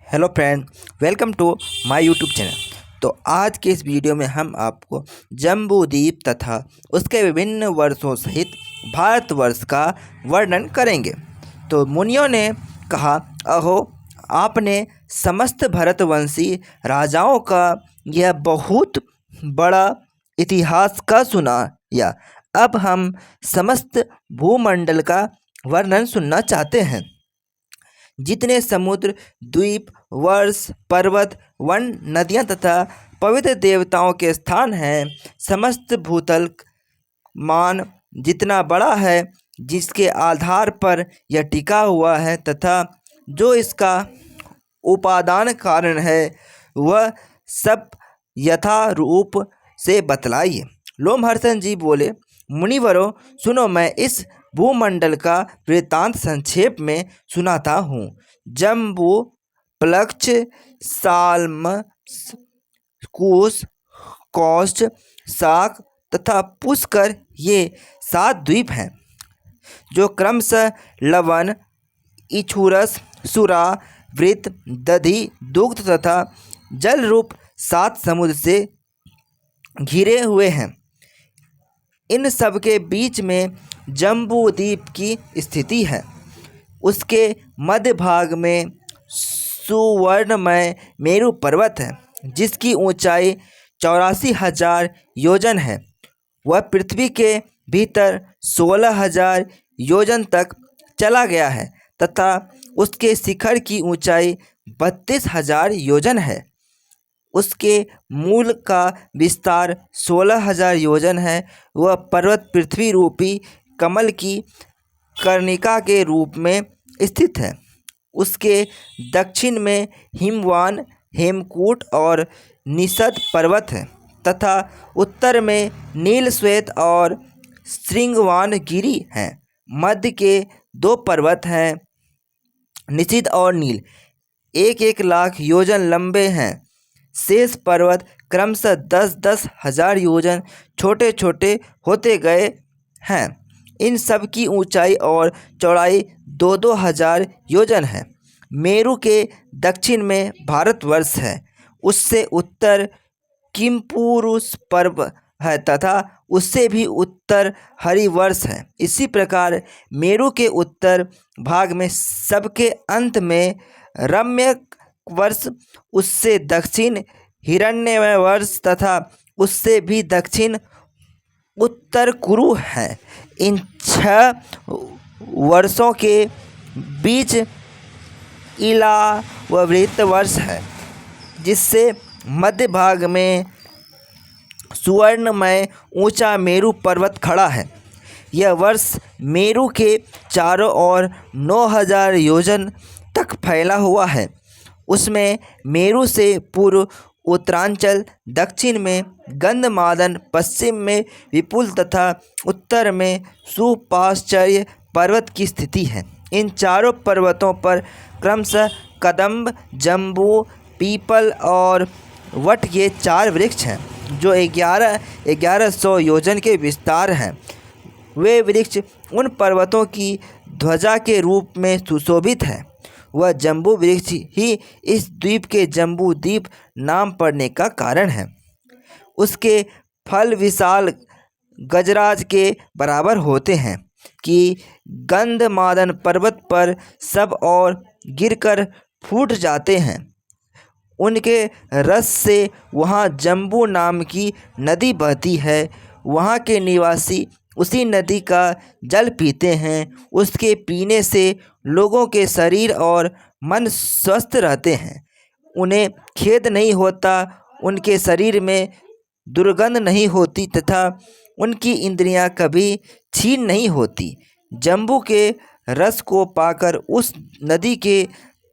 Hello friend, welcome to my YouTube channel. तो आज के इस वीडियो में हम आपको जम्बूद्वीप तथा उसके विभिन्न वर्षों सहित भारतवर्ष का वर्णन करेंगे। तो मुनियों ने कहा, अहो आपने समस्त भरतवंशी राजाओं का यह बहुत बड़ा इतिहास का सुना या अब हम समस्त भूमंडल का वर्णन सुनना चाहते हैं। जितने समुद्र, द्वीप, वर्ष, पर्वत, वन, नदियाँ तथा पवित्र देवताओं के स्थान हैं, समस्त भूतल मान जितना बड़ा है, जिसके आधार पर यह टिका हुआ है तथा जो इसका उपादान कारण है, वह सब यथारूप से बतलाइए। लोमहर्षण जी बोले, मुनिवरों सुनो, मैं इस भूमंडल का वृत्तांत संक्षेप में सुनाता हूँ। जम्बू, प्लक्ष, साल्मस, कुश, कौष्ट, शाक तथा पुष्कर ये 7 द्वीप हैं, जो क्रमशः लवण, इक्षुरस, सुरा, वृत्त, दधि, दुग्ध तथा जल रूप 7 समुद्र से घिरे हुए हैं। इन सब के बीच में जम्बूद्वीप की स्थिति है। उसके मध्य भाग में सुवर्णमय मेरु पर्वत है, जिसकी ऊंचाई 84,000 योजन है। वह पृथ्वी के भीतर 16,000 योजन तक चला गया है तथा उसके शिखर की ऊंचाई 32,000 योजन है। उसके मूल का विस्तार 16,000 योजन है। वह पर्वत पृथ्वी रूपी कमल की कर्णिका के रूप में स्थित है। उसके दक्षिण में हिमवान, हेमकूट और निषद पर्वत है तथा उत्तर में नील श्वेत और श्रृंगवान गिरी हैं। मध्य के 2 पर्वत हैं, निषद और नील, 1-1 लाख योजन लंबे हैं। शेष पर्वत क्रमशः 10-10 हजार योजन छोटे छोटे होते गए हैं। इन सब की ऊंचाई और चौड़ाई 2-2 हजार योजन है। मेरु के दक्षिण में भारतवर्ष है, उससे उत्तर किमपुरुष पर्व है तथा उससे भी उत्तर हरिवर्ष है। इसी प्रकार मेरु के उत्तर भाग में सबके अंत में रम्यक वर्ष, उससे दक्षिण हिरण्यमय वर्ष तथा उससे भी दक्षिण उत्तर कुरु है। इन 6 वर्षों के बीच इलावृत वर्ष है, जिससे मध्य भाग में सुवर्णमय ऊंचा मेरु पर्वत खड़ा है। यह वर्ष मेरु के चारों ओर 9,000 योजन तक फैला हुआ है। उसमें मेरु से पूर्व उत्तरांचल, दक्षिण में गंधमादन, पश्चिम में विपुल तथा उत्तर में सुपाश्चर्य पर्वत की स्थिति है। इन चारों पर्वतों पर क्रमशः कदम्ब, जम्बू, पीपल और वट ये 4 वृक्ष हैं, जो 1100 योजन के विस्तार हैं। वे वृक्ष उन पर्वतों की ध्वजा के रूप में सुशोभित है। वह जम्बू वृक्ष ही इस द्वीप के जम्बूद्वीप नाम पड़ने का कारण है। उसके फल विशाल गजराज के बराबर होते हैं कि गंधमादन पर्वत पर सब और गिरकर फूट जाते हैं। उनके रस से वहाँ जम्बू नाम की नदी बहती है। वहाँ के निवासी उसी नदी का जल पीते हैं। उसके पीने से लोगों के शरीर और मन स्वस्थ रहते हैं। उन्हें खेद नहीं होता, उनके शरीर में दुर्गंध नहीं होती तथा उनकी इंद्रियां कभी क्षीण नहीं होती। जम्बू के रस को पाकर उस नदी के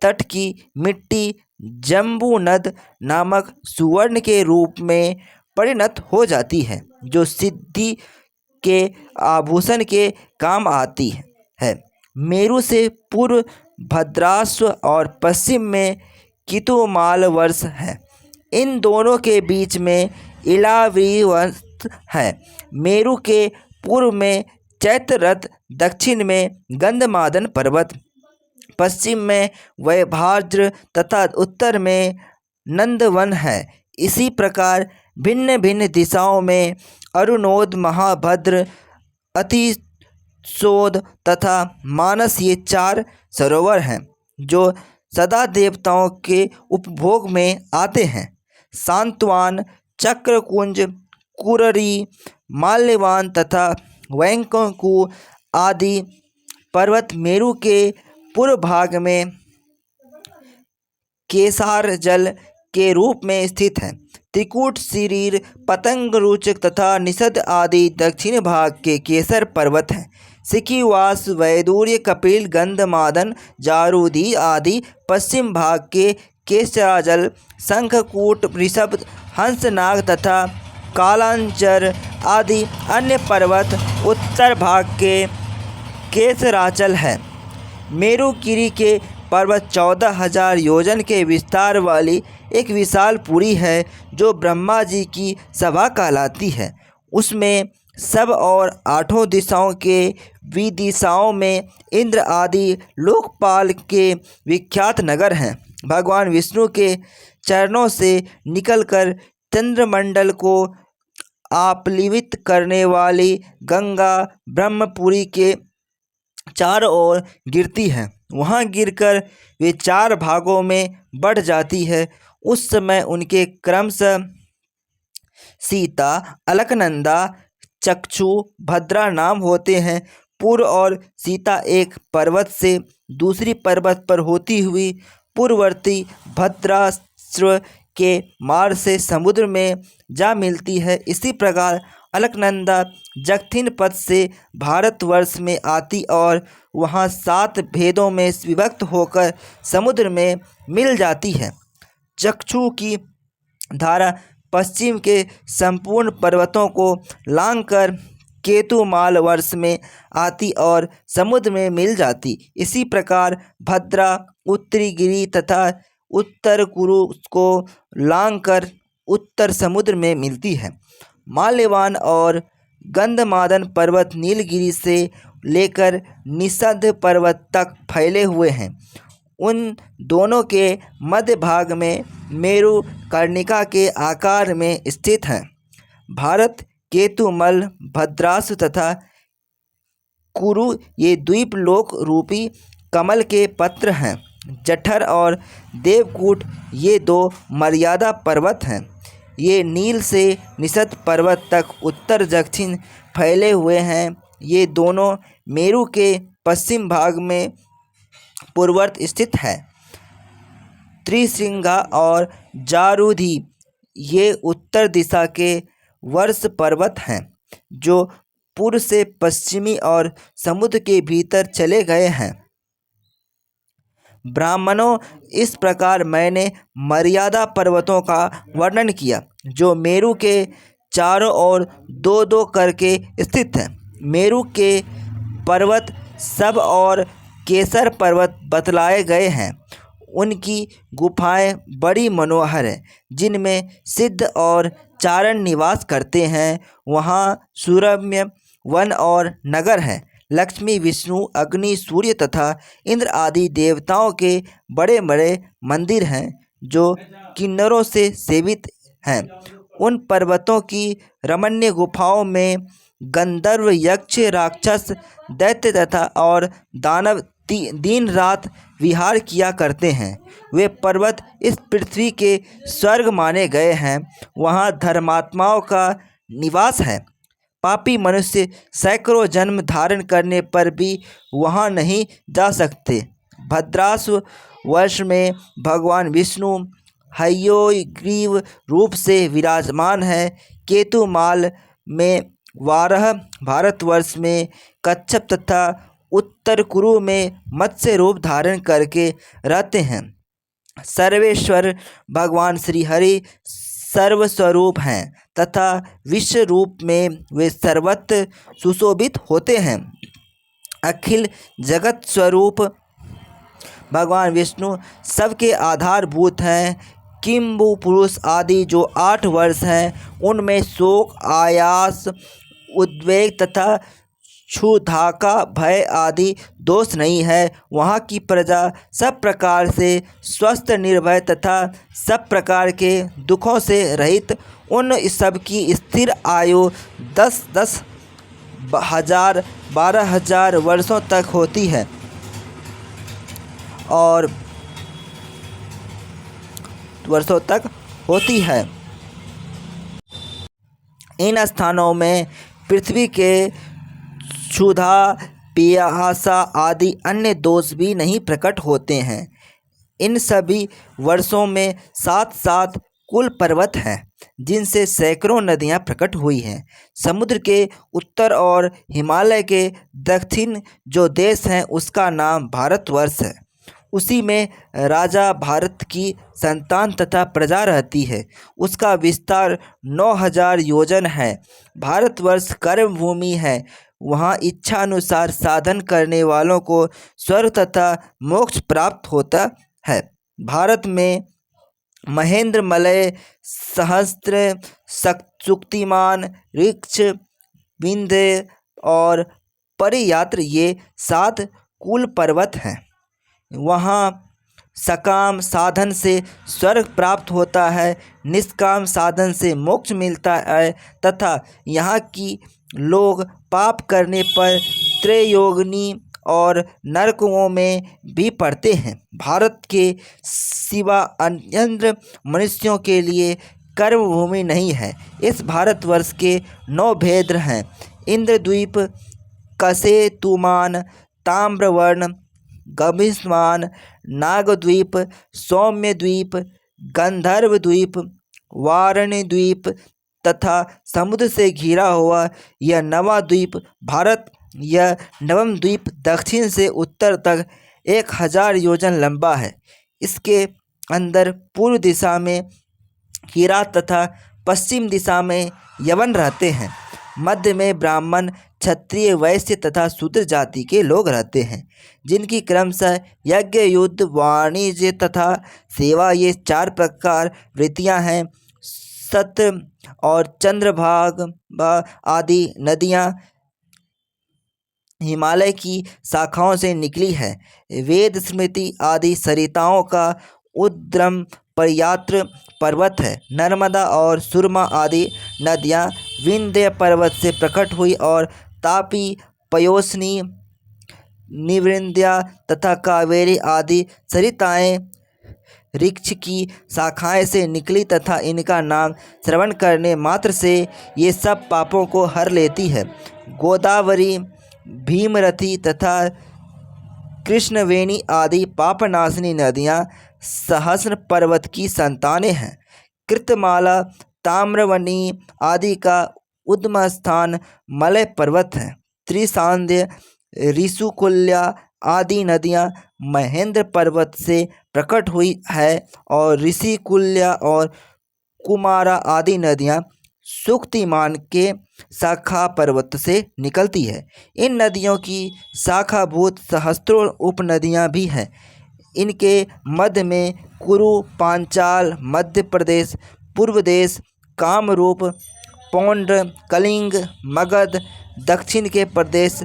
तट की मिट्टी जम्बू नद नामक सुवर्ण के रूप में परिणत हो जाती है, जो सिद्धि के आभूषण के काम आती है। मेरु से पूर्व भद्राश्व और पश्चिम में कितुमाल वर्ष है। इन दोनों के बीच में इलावृत है। मेरु के पूर्व में चैत्ररथ, दक्षिण में गंधमादन पर्वत, पश्चिम में वैभाज्र तथा उत्तर में नंदवन है। इसी प्रकार भिन्न भिन्न दिशाओं में अरुणोद, महाभद्र, अतिशोध तथा मानस ये 4 सरोवर हैं जो सदा देवताओं के उपभोग में आते हैं। सांतवान, चक्रकुंज, कुररी, माल्यवान तथा वैंककू आदि पर्वत मेरु के पूर्व भाग में केसार जल के रूप में स्थित हैं। त्रिकूट, सिरीर, पतंग रुचक तथा निषद आदि दक्षिण भाग के केसर पर्वत हैं। सिकिवास, वैदूर्य, कपिल, गंधमादन, जारूदी आदि पश्चिम भाग के केसराजल, शंखकूट, ऋषभ, हंसनाग तथा कालांचर आदि अन्य पर्वत उत्तर भाग के केसराचल है। मेरुगिरी के पर्वत 14,000 योजन के विस्तार वाली एक विशाल पुरी है जो ब्रह्मा जी की सभा कहलाती है। उसमें सब और 8 दिशाओं के विदिशाओं में इंद्र आदि लोकपाल के विख्यात नगर हैं। भगवान विष्णु के चरणों से निकलकर चंद्रमंडल को आप्लावित करने वाली गंगा ब्रह्मपुरी के चारों ओर गिरती है। वहाँ गिरकर वे 4 भागों में बढ़ जाती है। उस समय उनके क्रमशः सीता, अलकनंदा, चक्षु, भद्रा नाम होते हैं। पूर्व और सीता एक पर्वत से दूसरी पर्वत पर होती हुई पूर्ववर्ती भद्राश्व के मार्ग से समुद्र में जा मिलती है। इसी प्रकार अलकनंदा जगथिन पथ से भारतवर्ष में आती और वहाँ 7 भेदों में विभक्त होकर समुद्र में मिल जाती है। चक्षु की धारा पश्चिम के संपूर्ण पर्वतों को लांघकर केतुमाल वर्ष में आती और समुद्र में मिल जाती। इसी प्रकार भद्रा उत्तरी गिरी तथा उत्तर कुरु को लांघकर उत्तर समुद्र में मिलती है। माल्यवान और गंधमादन पर्वत नीलगिरी से लेकर निषद पर्वत तक फैले हुए हैं। उन दोनों के मध्य भाग में मेरु कर्णिका के आकार में स्थित है। भारत, केतुमल, भद्राश्व तथा कुरु ये द्वीप लोक रूपी कमल के पत्र हैं। जठर और देवकूट ये 2 मर्यादा पर्वत हैं। ये नील से निषद पर्वत तक उत्तर दक्षिण फैले हुए हैं। ये दोनों मेरु के पश्चिम भाग में पूर्ववत स्थित है। त्रिशृंगा और जारूधी ये उत्तर दिशा के वर्ष पर्वत हैं जो पूर्व से पश्चिमी और समुद्र के भीतर चले गए हैं। ब्राह्मणों, इस प्रकार मैंने मर्यादा पर्वतों का वर्णन किया जो मेरु के चारों ओर 2-2 करके स्थित हैं। मेरु के पर्वत सब और केसर पर्वत बतलाए गए हैं। उनकी गुफाएं बड़ी मनोहर हैं जिनमें सिद्ध और चारण निवास करते हैं। वहाँ सुरम्य वन और नगर हैं। लक्ष्मी, विष्णु, अग्नि, सूर्य तथा इंद्र आदि देवताओं के बड़े बड़े मंदिर हैं जो किन्नरों से सेवित हैं। उन पर्वतों की रमणीय गुफाओं में गंधर्व, यक्ष, राक्षस, दैत्य तथा और दानव दिन रात विहार किया करते हैं। वे पर्वत इस पृथ्वी के स्वर्ग माने गए हैं। वहाँ धर्मात्माओं का निवास है। पापी मनुष्य सैकड़ों जन्म धारण करने पर भी वहाँ नहीं जा सकते। भद्राश्व वर्ष में भगवान विष्णु हयग्रीव रूप से विराजमान है। केतुमाल में वाराह, भारतवर्ष में कच्छप तथा उत्तर कुरु में मत्स्य रूप धारण करके रहते हैं। सर्वेश्वर भगवान श्री हरि सर्वस्वरूप हैं तथा विश्व रूप में वे सर्वत्र सुशोभित होते हैं। अखिल जगत स्वरूप भगवान विष्णु सबके आधारभूत हैं। किंबु पुरुष आदि जो 8 वर्ष हैं उनमें शोक, आयास, उद्वेग तथा क्षुधा का भय आदि दोष नहीं है। वहाँ की प्रजा सब प्रकार से स्वस्थ, निर्भय तथा सब प्रकार के दुखों से रहित, उन सब की स्थिर आयु 10-10 हजार 12,000 वर्षों तक होती है और वर्षों तक होती है। इन स्थानों में पृथ्वी के क्षुधा, पियासा आदि अन्य दोष भी नहीं प्रकट होते हैं। इन सभी वर्षों में 7-7 कुल पर्वत हैं जिनसे सैकड़ों नदियां प्रकट हुई हैं। समुद्र के उत्तर और हिमालय के दक्षिण जो देश हैं उसका नाम भारतवर्ष है। उसी में राजा भारत की संतान तथा प्रजा रहती है। उसका विस्तार 9,000 योजन है। भारतवर्ष कर्म भूमि है। वहाँ इच्छा अनुसार साधन करने वालों को स्वर्ग तथा मोक्ष प्राप्त होता है। भारत में महेंद्र, मलय, सहस्त्र, शुक्तिमान, ऋक्ष, विंध्य और परियात्र ये 7 कुल पर्वत हैं। वहाँ सकाम साधन से स्वर्ग प्राप्त होता है, निष्काम साधन से मोक्ष मिलता है तथा यहाँ की लोग पाप करने पर त्रैयोगिनी और नरकों में भी पड़ते हैं। भारत के सिवा अन्य मनुष्यों के लिए कर्म भूमि नहीं है। इस भारतवर्ष के 9 भेद्र हैं: इंद्रद्वीप, कसेतुमान, ताम्रवर्ण, गभिष्मान, नागद्वीप, सौम्य द्वीप, गंधर्व द्वीप, वारणी द्वीप तथा समुद्र से घिरा हुआ यह नवा द्वीप भारत। यह नवम द्वीप दक्षिण से उत्तर तक 1,000 योजन लंबा है। इसके अंदर पूर्व दिशा में किरात तथा पश्चिम दिशा में यवन रहते हैं। मध्य में ब्राह्मण, क्षत्रिय, वैश्य तथा शूद्र जाति के लोग रहते हैं, जिनकी क्रमशः यज्ञ, युद्ध, वाणिज्य तथा सेवा ये 4 प्रकार वृत्तियां हैं। सत्य और चंद्रभागा आदि नदियां हिमालय की शाखाओं से निकली है। वेद, स्मृति आदि सरिताओं का उद्गम परियात्र पर्वत है। नर्मदा और सुरमा आदि नदियां विंध्य पर्वत से प्रकट हुई और तापी, पयोस्नी, निवृंद्या तथा कावेरी आदि सरिताएं ऋक्ष की शाखाएं से निकली तथा इनका नाम श्रवण करने मात्र से ये सब पापों को हर लेती है। गोदावरी, भीमरथी तथा कृष्णवेणी आदि पापनाशिनी नदियां सहस्र पर्वत की संतानें हैं। कृतमाला, ताम्रवनी आदि का उद्गम स्थान मलय पर्वत है। त्रिसांध्य, ऋषिकुल्या आदि नदियां महेंद्र पर्वत से प्रकट हुई है और ऋषिकुल्या और कुमारा आदि नदियां शुक्तिमान के शाखा पर्वत से निकलती है। इन नदियों की शाखाभूत सहस्त्रों उपनदियां भी हैं। इनके मध्य में कुरु, पांचाल, मध्य प्रदेश, पूर्व देश, कामरूप, पौंड, कलिंग, मगध, दक्षिण के प्रदेश,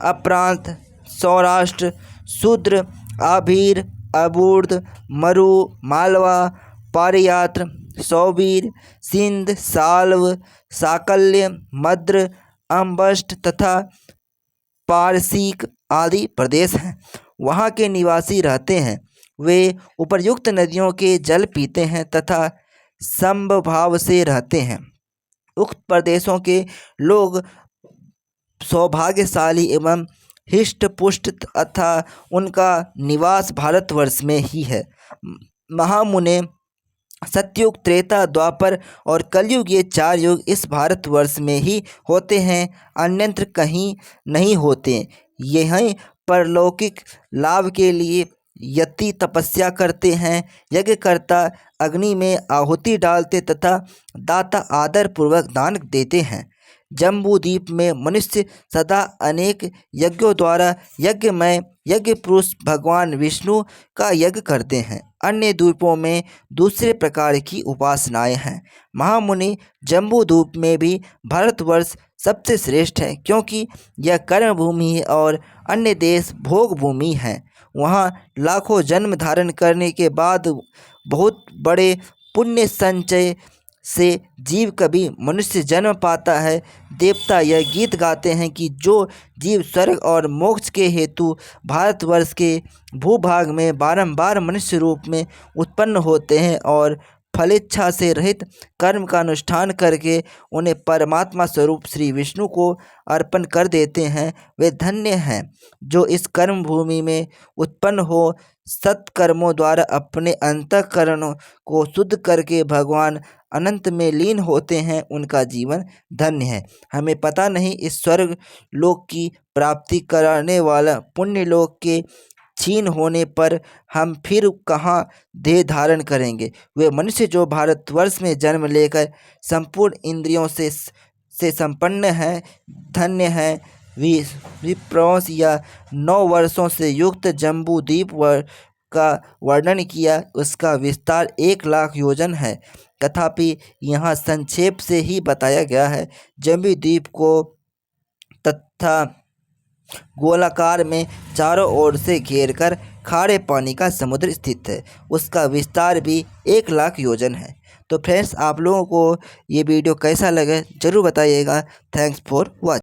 अप्रांत, सौराष्ट्र, शूद्र, आभीर, अबूर्द, मरु, मालवा, पारियात्र, सौबीर, सिंध, साल्व, साकल्य, मद्र, अम्बष्ट तथा पारसीक आदि प्रदेश हैं। वहाँ के निवासी रहते हैं। वे उपर्युक्त नदियों के जल पीते हैं तथा समभाव से रहते हैं। उक्त प्रदेशों के लोग सौभाग्यशाली एवं हिष्ट पुष्ट तथा उनका निवास भारतवर्ष में ही है। महामुने सतयुग, त्रेता, द्वापर और कलयुग ये 4 युग इस भारतवर्ष में ही होते हैं, अन्यत्र कहीं नहीं होते। यहीं परलौकिक लाभ के लिए यति तपस्या करते हैं। यज्ञकर्ता अग्नि में आहुति डालते तथा दाता आदर पूर्वक दान देते हैं। जम्बूद्वीप में मनुष्य सदा अनेक यज्ञों द्वारा यज्ञमय यज्ञ पुरुष भगवान विष्णु का यज्ञ करते हैं। अन्य द्वीपों में दूसरे प्रकार की उपासनाएं हैं। महामुनि जम्बूद्वीप में भी भारतवर्ष सबसे श्रेष्ठ है, क्योंकि यह कर्म भूमि है और अन्य देश भोग भूमि हैं। वहाँ लाखों जन्म धारण करने के बाद बहुत बड़े पुण्य संचय से जीव कभी मनुष्य जन्म पाता है। देवता यह गीत गाते हैं कि जो जीव स्वर्ग और मोक्ष के हेतु भारतवर्ष के भूभाग में बारंबार मनुष्य रूप में उत्पन्न होते हैं और फलेच्छा से रहित कर्म का अनुष्ठान करके उन्हें परमात्मा स्वरूप श्री विष्णु को अर्पण कर देते हैं, वे धन्य हैं। जो इस कर्म भूमि में उत्पन्न हो सत्कर्मों द्वारा अपने अंतःकरण को शुद्ध करके भगवान अनंत में लीन होते हैं, उनका जीवन धन्य है। हमें पता नहीं इस स्वर्ग लोक की प्राप्ति कराने वाला पुण्य लोक के क्षीण होने पर हम फिर कहाँ देह धारण करेंगे। वे मनुष्य जो भारतवर्ष में जन्म लेकर संपूर्ण इंद्रियों से संपन्न हैं, धन्य हैं। विप्रंस या 9 वर्षों से युक्त जम्बूद्वीप का वर्णन किया, उसका विस्तार 1 लाख योजन है। तथापि यहाँ संक्षेप से ही बताया गया है। जम्बूद्वीप को तथा गोलाकार में चारों ओर से घेरकर खारे पानी का समुद्र स्थित है। उसका विस्तार भी 1 लाख योजन है। तो फ्रेंड्स, आप लोगों को ये वीडियो कैसा लगे ज़रूर बताइएगा। Thanks for watching.